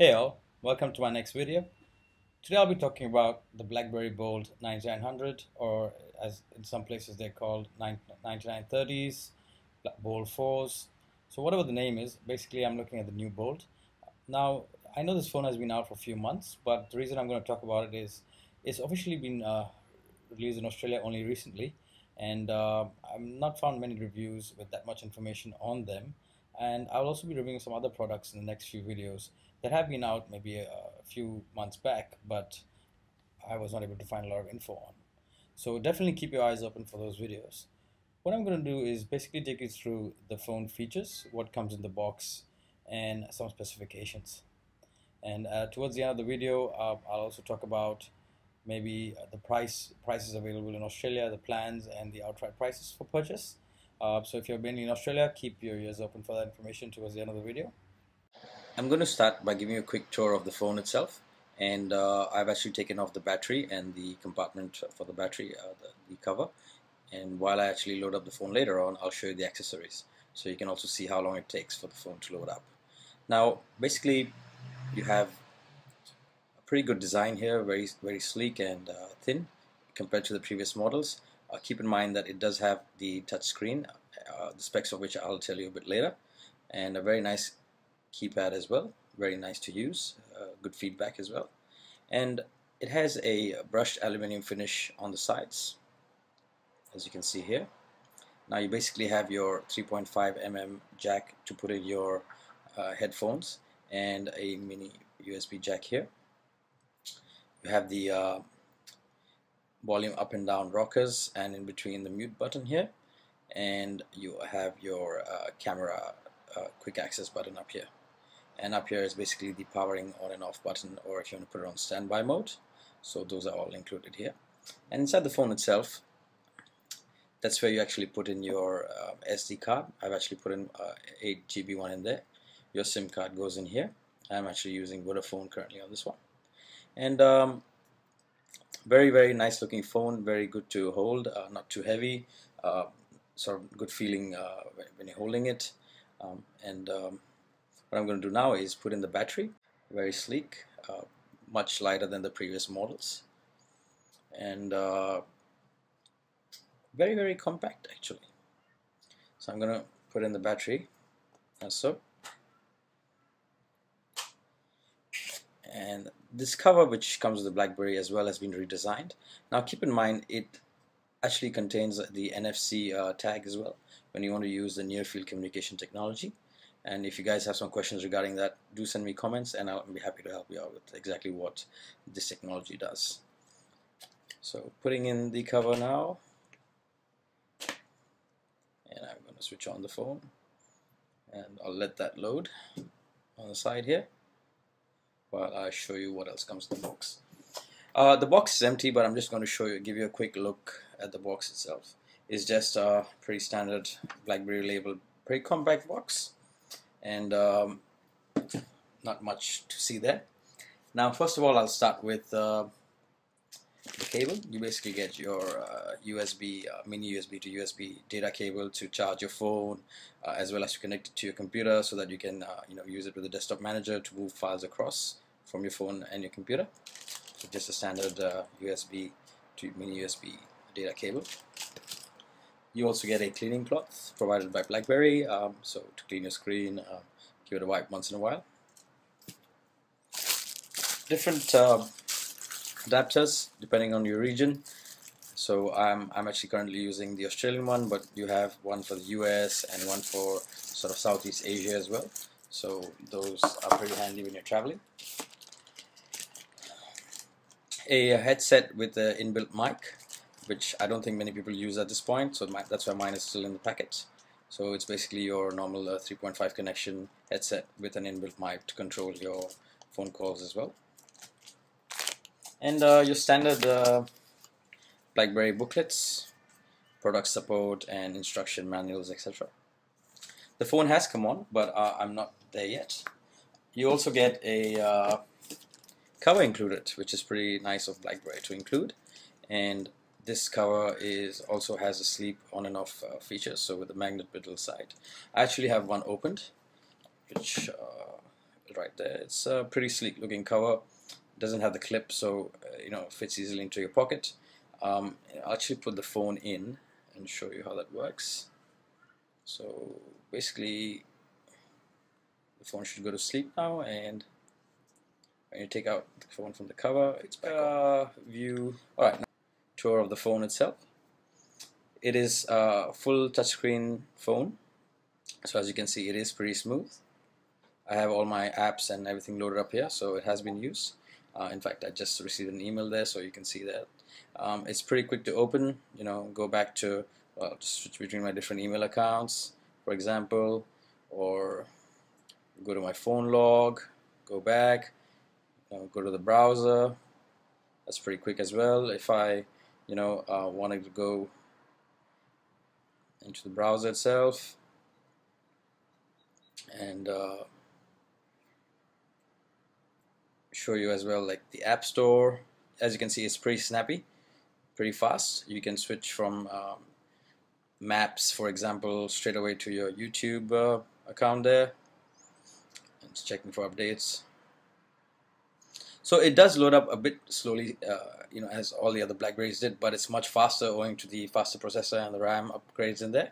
Hey all, welcome to my next video. Today I'll be talking about the Blackberry Bold 9900, or as in some places they're called 9930s, Bold 4s. So whatever the name is, basically I'm looking at the new Bold. Now, I know this phone has been out for a few months, but the reason I'm going to talk about it is it's officially been released in Australia only recently, and I've not found many reviews with that much information on them. And I'll also be reviewing some other products in the next few videos that have been out maybe a few months back, but I was not able to find a lot of info on. So definitely keep your eyes open for those videos. What I'm going to do is basically take you through the phone features, what comes in the box, and some specifications. And towards the end of the video, I'll also talk about maybe the prices available in Australia, the plans, and the outright prices for purchase. So if you've been in Australia, keep your ears open for that information towards the end of the video. I'm going to start by giving you a quick tour of the phone itself, and I've actually taken off the battery and the compartment for the battery, the cover, and while I actually load up the phone later on, I'll show you the accessories, so you can also see how long it takes for the phone to load up. Now basically you have a pretty good design here, very sleek and thin compared to the previous models. Keep in mind that it does have the touch screen, the specs of which I'll tell you a bit later, and a very nice keypad as well, very nice to use, good feedback as well, and it has a brushed aluminum finish on the sides, as you can see here. Now you basically have your 3.5 mm jack to put in your headphones, and a mini USB jack here. You have the volume up and down rockers, and in between the mute button here, and you have your camera quick access button up here. And up here is basically the powering on and off button, or if you want to put it on standby mode. So those are all included here. And inside the phone itself, that's where you actually put in your SD card. I've actually put in 8 GB one in there. Your SIM card goes in here. I'm actually using Vodafone currently on this one. And very nice looking phone, very good to hold, not too heavy, sort of good feeling when you're holding it. What I'm going to do now is put in the battery. Very sleek, much lighter than the previous models, and very compact actually. So I'm going to put in the battery as so. And this cover, which comes with the Blackberry as well, has been redesigned. Now keep in mind it actually contains the NFC tag as well when you want to use the near field communication technology. And if you guys have some questions regarding that, do send me comments and I'll be happy to help you out with exactly what this technology does. So putting in the cover now, and I'm going to switch on the phone, and I'll let that load on the side here while I show you what else comes in the box. The box is empty, but I'm just going to give you a quick look at the box itself. It's just a pretty standard Blackberry labeled, pretty compact box, and not much to see there. Now first of all, I'll start with the cable. You basically get your USB, mini USB to USB data cable to charge your phone, as well as to connect it to your computer so that you can use it with the desktop manager to move files across from your phone and your computer. So just a standard USB to mini USB data cable. You also get a cleaning cloth provided by Blackberry, so to clean your screen, give it a wipe once in a while. Different adapters depending on your region. So I'm actually currently using the Australian one, but you have one for the US and one for sort of Southeast Asia as well. So those are pretty handy when you're traveling. A headset with an inbuilt mic, which I don't think many people use at this point, so that's why mine is still in the packet. So it's basically your normal 3.5 connection headset with an inbuilt mic to control your phone calls as well. And your standard Blackberry booklets, product support and instruction manuals, etc. The phone has come on, but I'm not there yet. You also get a cover included, which is pretty nice of Blackberry to include, and this cover also has a sleep on and off feature, so with the magnet middle side. I actually have one opened, which right there. It's a pretty sleek looking cover. Doesn't have the clip, so it fits easily into your pocket. I'll actually put the phone in and show you how that works. So basically the phone should go to sleep now, and when you take out the phone from the cover, it's back on. View. Alright, now tour of the phone itself. It is a full touchscreen phone, so as you can see, it is pretty smooth. I have all my apps and everything loaded up here, so it has been used. In fact, I just received an email there, so you can see that. It's pretty quick to open. Go back to, switch between my different email accounts, for example, or go to my phone log, go back, go to the browser. That's pretty quick as well. If I, wanted to go into the browser itself and show you as well, like the App Store. As you can see, it's pretty snappy, pretty fast. You can switch from maps, for example, straight away to your YouTube account there. It's checking for updates. So it does load up a bit slowly, as all the other Blackberries did, but it's much faster owing to the faster processor and the RAM upgrades in there.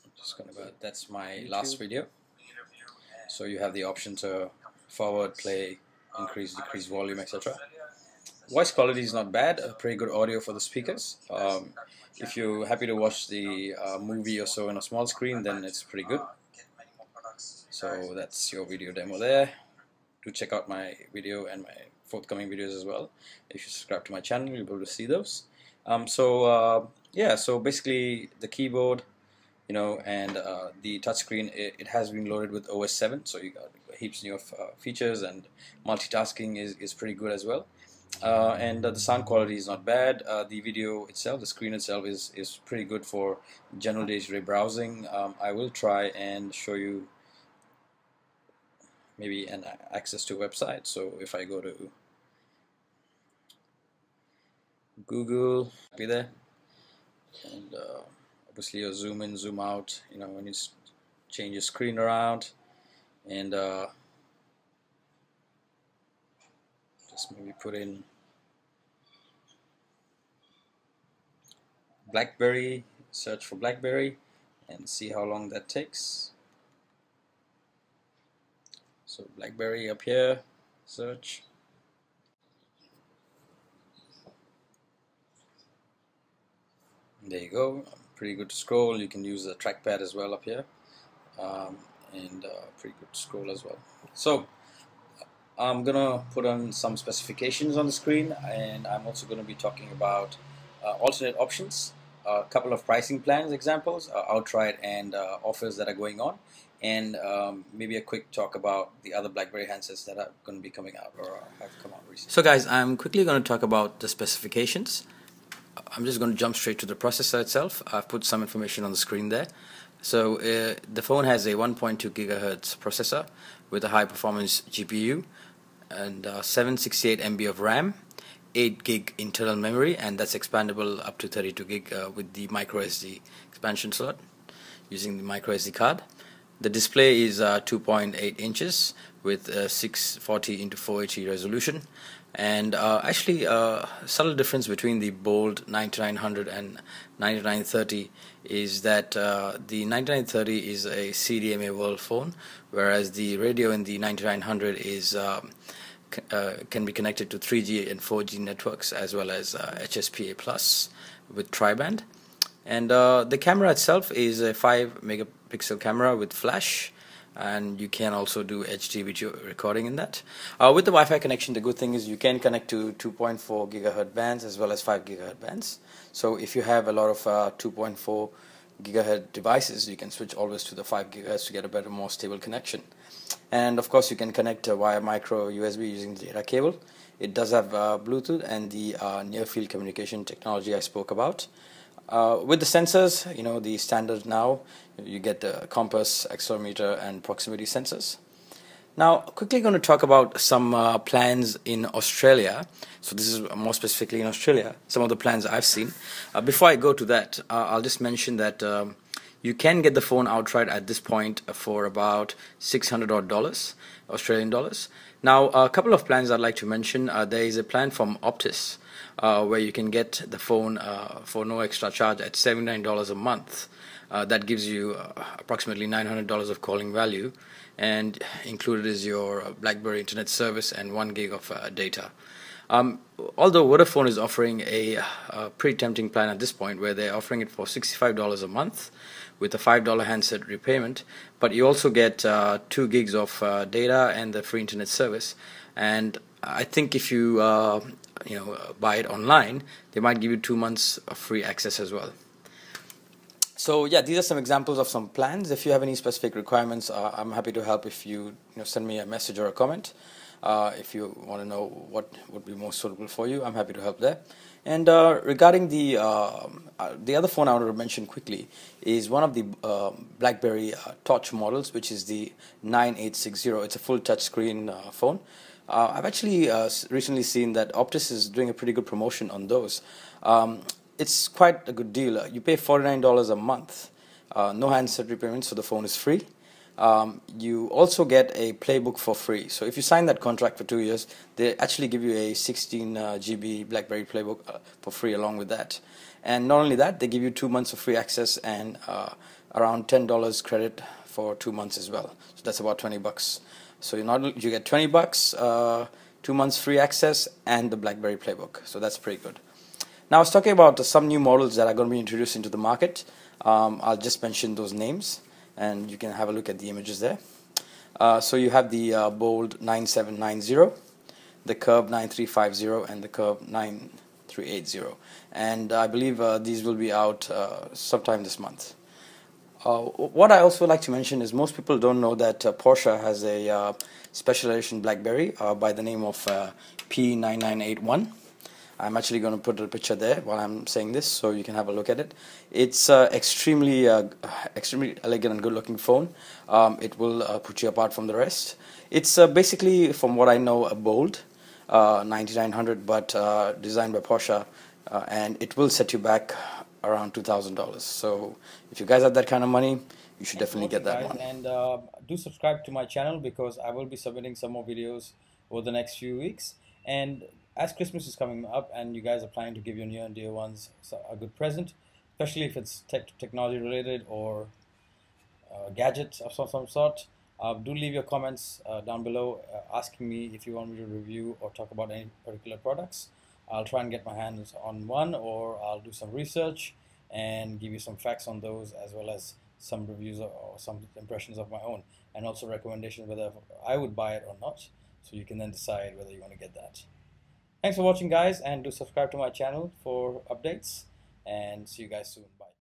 I'm just gonna go. That's my last video. So you have the option to forward, play, increase, decrease volume, etc. Voice quality is not bad, pretty good audio for the speakers. If you're happy to watch the movie or so on a small screen, then it's pretty good. So that's your video demo there. Do check out my video and my forthcoming videos as well. If you subscribe to my channel, you'll be able to see those. Yeah, so basically the keyboard, and the touchscreen, it has been loaded with OS 7, so you got heaps new features, and multitasking is pretty good as well. And the sound quality is not bad. The video itself, the screen itself is pretty good for general day-to-day browsing. I will try and show you maybe an access to a website. So if I go to Google, be there, and obviously you zoom in, zoom out, when you change your screen around, and just maybe put in Blackberry, search for Blackberry, and see how long that takes. So Blackberry up here, search. There you go. Pretty good to scroll. You can use the trackpad as well up here, and pretty good to scroll as well. So I'm gonna put on some specifications on the screen, and I'm also going to be talking about alternate options, a couple of pricing plans examples, outright and offers that are going on, and maybe a quick talk about the other BlackBerry handsets that are going to be coming out or have come out recently. So guys, I'm quickly going to talk about the specifications. I'm just going to jump straight to the processor itself. I've put some information on the screen there. So the phone has a 1.2 gigahertz processor with a high performance GPU and 768 MB of RAM, 8 gig internal memory, and that's expandable up to 32 gig with the micro SD expansion slot using the micro SD card. The display is 2.8 inches with 640 into 480 resolution, and actually subtle difference between the Bold 9900 and 9930 is that the 9930 is a CDMA world phone, whereas the radio in the 9900 is can be connected to 3G and 4G networks as well as HSPA plus with tri-band. And the camera itself is a 5 megapixel camera with flash, and you can also do HD video recording in that. With the Wi-Fi connection, the good thing is you can connect to 2.4 gigahertz bands as well as 5 gigahertz bands. So if you have a lot of 2.4 gigahertz devices, you can switch always to the 5 gigahertz to get a better, more stable connection. And of course you can connect via micro USB using the data cable. It does have Bluetooth and the near field communication technology I spoke about. With the sensors, the standard now, you get the compass, accelerometer, and proximity sensors. Now, quickly going to talk about some plans in Australia. So this is more specifically in Australia, some of the plans I've seen. Before I go to that, I'll just mention that You can get the phone outright at this point for about $600 odd dollars, Australian dollars. Now, a couple of plans I'd like to mention. There is a plan from Optus where you can get the phone for no extra charge at $79 a month. That gives you approximately $900 of calling value, and included is your BlackBerry internet service and 1 gig of data. Although Vodafone is offering a pretty tempting plan at this point, where they're offering it for $65 a month with a $5 handset repayment, but you also get 2 gigs of data and the free internet service. And I think if you buy it online, they might give you 2 months of free access as well. So yeah, these are some examples of some plans. If you have any specific requirements, I'm happy to help. If you send me a message or a comment. If you want to know what would be most suitable for you, I'm happy to help there. And regarding the other phone I wanted to mention quickly is one of the BlackBerry Torch models, which is the 9860. It's a full touchscreen phone. I've actually recently seen that Optus is doing a pretty good promotion on those. It's quite a good deal. You pay $49 a month, no handset repayment, so the phone is free. You also get a playbook for free. So if you sign that contract for 2 years, they actually give you a 16 GB BlackBerry playbook for free along with that. And not only that, they give you 2 months of free access and around $10 credit for 2 months as well. So that's about $20. So you get $20, 2 months free access, and the BlackBerry playbook. So that's pretty good. Now, I was talking about some new models that are going to be introduced into the market. I'll just mention those names, and you can have a look at the images there. So you have the Bold 9790, the Curve 9350, and the Curve 9380. And I believe these will be out sometime this month. What I also like to mention is most people don't know that Porsche has a special edition BlackBerry by the name of P9981. I'm actually going to put a picture there while I'm saying this, so you can have a look at it. It's extremely elegant and good-looking phone. It will put you apart from the rest. It's basically, from what I know, a Bold 9900, but designed by Porsche, and it will set you back around $2,000. So if you guys have that kind of money, you should definitely get that one. And do subscribe to my channel, because I will be submitting some more videos over the next few weeks. And as Christmas is coming up and you guys are planning to give your near and dear ones a good present, especially if it's technology related or gadgets of some sort, do leave your comments down below asking me if you want me to review or talk about any particular products. I'll try and get my hands on one, or I'll do some research and give you some facts on those, as well as some reviews or some impressions of my own, and also recommendations whether I would buy it or not, so you can then decide whether you want to get that. Thanks for watching, guys, and do subscribe to my channel for updates, and see you guys soon. Bye.